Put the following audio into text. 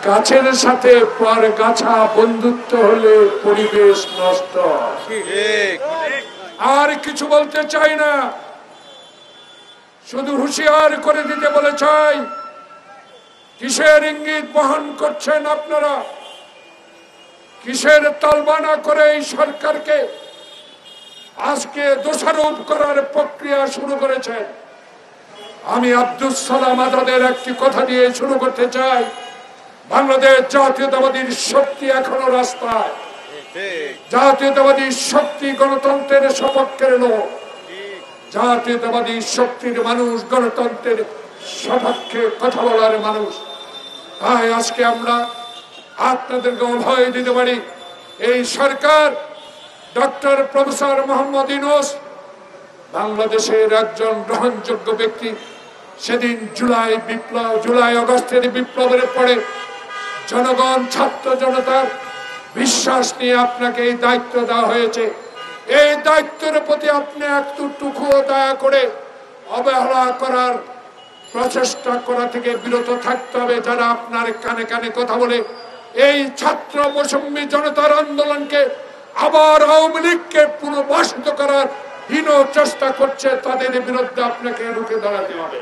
গাছের সাথে পর গাছা বন্ধুত্ব হলে পরিবেশ নষ্ট। আর কিছু বলতে চাই না, শুধু হুঁশিয়ার করে দিতে বলে চাই, কিসের ইঙ্গিত বহন করছেন আপনারা? কিসের তালবানা করে এই সরকারকে আজকে দোষারোপ করার প্রক্রিয়া শুরু করেছেন? আমি আব্দুস সালাম আজাদের একটি কথা দিয়ে শুরু করতে চাই। বাংলাদেশ জাতীয়তাবাদী শক্তি এখনো রাস্তায়। জাতীয়তাবাদী শক্তি গণতন্ত্রের সপক্ষের লোক, জাতীয়তাবাদী শক্তির মানুষ, গণতন্ত্রের সপক্ষে কথা বলার মানুষ। তাই আজকে আমরা আপনাদেরকে অভয় দিতে পারি, এই সরকার ডক্টর প্রফেসর মোহাম্মদ ইউনূস বাংলাদেশের একজন গ্রহণযোগ্য ব্যক্তি। সেদিন জুলাই আগস্টের বিপ্লবের পরে জনগণ, ছাত্র জনতার বিশ্বাস নিয়ে আপনাকে এই দায়িত্ব দেওয়া হয়েছে। এই দায়িত্বের প্রতি আপনি একটুকু দয়া করে অবহেলা করার প্রচেষ্টা করা থেকে বিরত থাকতে হবে। যারা আপনার কানে কানে কথা বলে এই ছাত্র বৈষম্যী জনতার আন্দোলনকে আবার আওয়ামী লীগকে পুনর্বাসিত করার হীন চেষ্টা করছে, তাদের বিরুদ্ধে আপনাকে রুখে দাঁড়াতে হবে।